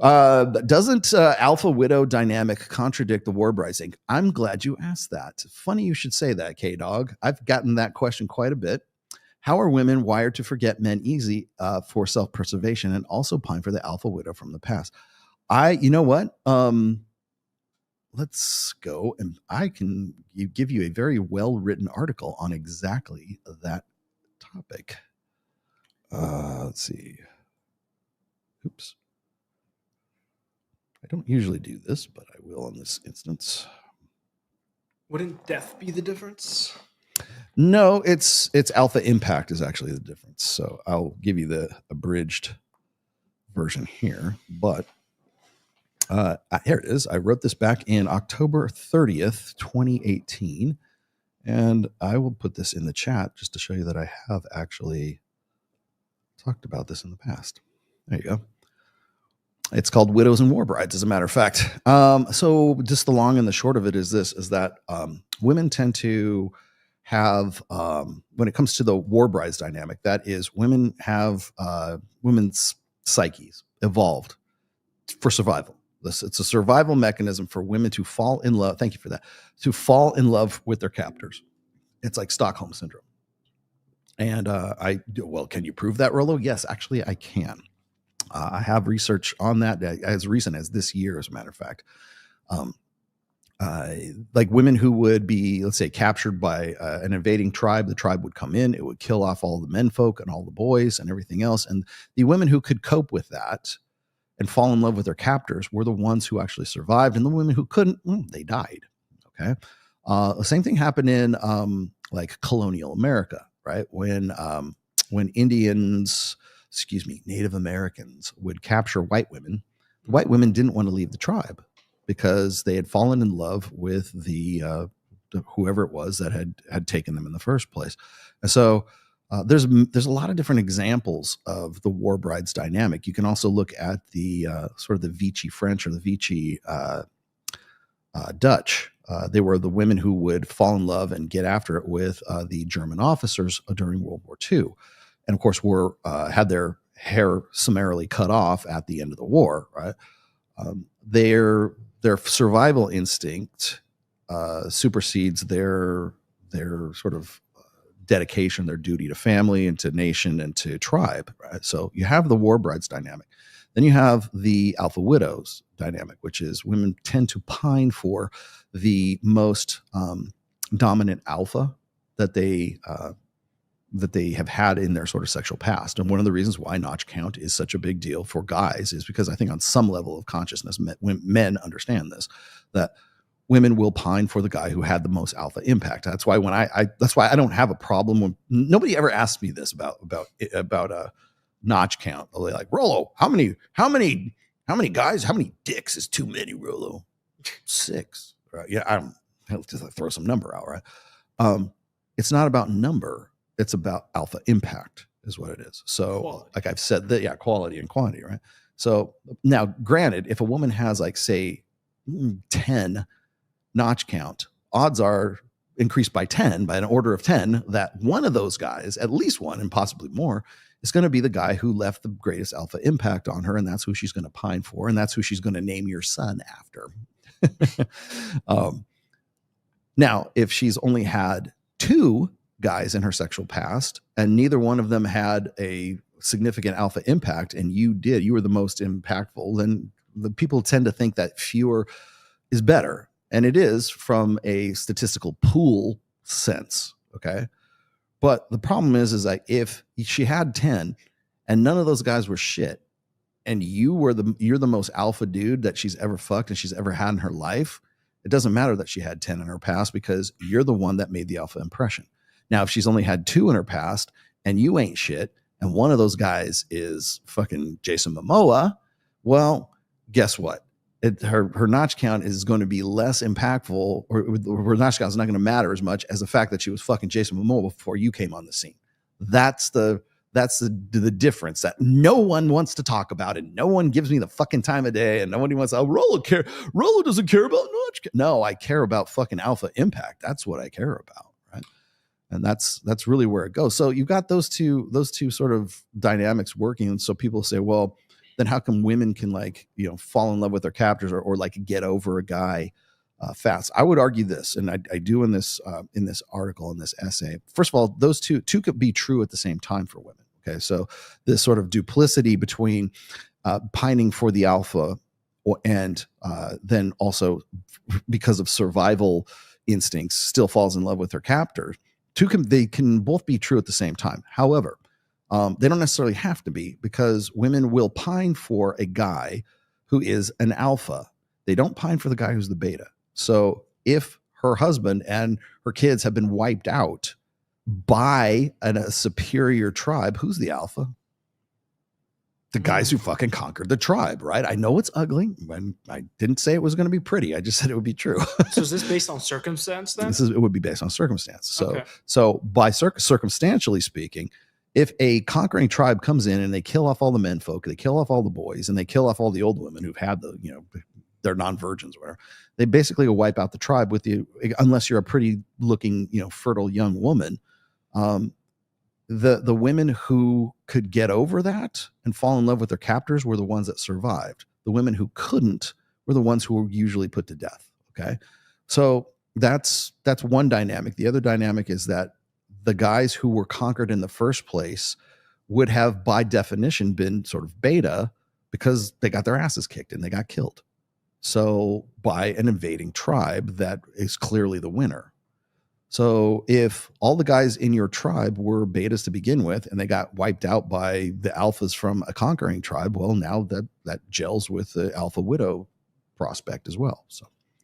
Doesn't alpha widow dynamic contradict the war brightsing? I'm glad you asked that. Funny you should say that, K-Dog. I've gotten that question quite a bit. How are women wired to forget men easy for self-preservation and also pine for the alpha widow from the past? You know what? Let's go and I can give you a very well-written article on exactly that topic. Let's see. Oops. I don't usually do this, but I will in this instance. Wouldn't death be the difference? No, it's alpha impact is actually the difference. So I'll give you the abridged version here, but here it is. I wrote this back in October 30th, 2018, and I will put this in the chat just to show you that I have actually talked about this in the past. There you go. It's called Widows and War Brides, as a matter of fact. So just the long and the short of it is this, is that women tend to have, when it comes to the war brides dynamic, that is women have, women's psyches evolved for survival. It's a survival mechanism for women to fall in love. Thank you for that. To fall in love with their captors. It's like Stockholm syndrome. And can you prove that, Rollo? Yes, actually I can. I have research on that as recent as this year, as a matter of fact. Like women who would be, let's say, captured by an invading tribe, the tribe would come in, it would kill off all the menfolk and all the boys and everything else. And the women who could cope with that and fall in love with their captors were the ones who actually survived. And the women who couldn't, they died. Okay. The same thing happened in like colonial America, right? When Native Americans would capture white women, the white women didn't want to leave the tribe because they had fallen in love with the whoever it was that had taken them in the first place. And so there's a lot of different examples of the war brides dynamic. You can also look at the sort of the Vichy French or the Vichy Dutch. They were the women who would fall in love and get after it with the German officers during World War II. And of course, had their hair summarily cut off at the end of the war, right? Their survival instinct supersedes their sort of dedication, their duty to family and to nation and to tribe, right? So you have the war brides dynamic. Then you have the alpha widows dynamic, which is women tend to pine for the most dominant alpha that they have had in their sort of sexual past. And one of the reasons why notch count is such a big deal for guys is because I think on some level of consciousness, men understand this, that women will pine for the guy who had the most alpha impact. That's why that's why I don't have a problem when nobody ever asked me this about a notch count. They're like, Rollo, how many guys, how many dicks is too many, Rollo? 6. Right? Yeah, I'll just throw some number out, right? It's not about number. It's about alpha impact is what it is. So quality. Like I've said that, yeah, quality and quantity, right? So now granted, if a woman has like say 10 notch count, odds are increased by 10, by an order of 10, that one of those guys, at least one and possibly more, is going to be the guy who left the greatest alpha impact on her. And that's who she's going to pine for. And that's who she's going to name your son after. Now, if she's only had 2 guys in her sexual past and neither one of them had a significant alpha impact and you were the most impactful, then the people tend to think that fewer is better. And it is from a statistical pool sense. Okay. But the problem is like if she had 10 and none of those guys were shit and you're the most alpha dude that she's ever fucked and she's ever had in her life, it doesn't matter that she had 10 in her past because you're the one that made the alpha impression. Now, if she's only had 2 in her past and you ain't shit, and one of those guys is fucking Jason Momoa, well, guess what? Her notch count is going to be less impactful, or her notch count is not going to matter as much as the fact that she was fucking Jason Momoa before you came on the scene. That's the difference that no one wants to talk about, and no one gives me the fucking time of day, and nobody wants to. Rollo doesn't care about notch count. No, I care about fucking alpha impact. That's what I care about. And that's really where it goes. So you've got those two sort of dynamics working. And so people say, well, then how come women can fall in love with their captors or like get over a guy fast? I would argue this, and I do in this article, in this essay. First of all, those two could be true at the same time for women. Okay, so this sort of duplicity between pining for the alpha and then also because of survival instincts still falls in love with her captor. They can both be true at the same time. However, they don't necessarily have to be, because women will pine for a guy who is an alpha. They don't pine for the guy who's the beta. So if her husband and her kids have been wiped out by a superior tribe, who's the alpha? The guys who fucking conquered the tribe, right? I know it's ugly. I didn't say it was going to be pretty. I just said it would be true. So is this based on circumstance then? It would be based on circumstance. So, Okay. so by circumstantially speaking, if a conquering tribe comes in and they kill off all the men folk, they kill off all the boys, and they kill off all the old women who've had they're non-virgins or whatever, they basically wipe out the tribe with you, unless you're a pretty looking, fertile young woman. The women who could get over that and fall in love with their captors were the ones that survived. The women who couldn't were the ones who were usually put to death. Okay. So that's one dynamic. The other dynamic is that the guys who were conquered in the first place would have, by definition, been sort of beta because they got their asses kicked and they got killed. So by an invading tribe that is clearly the winner. So if all the guys in your tribe were betas to begin with and they got wiped out by the alphas from a conquering tribe, well, now that gels with the alpha widow prospect as well. So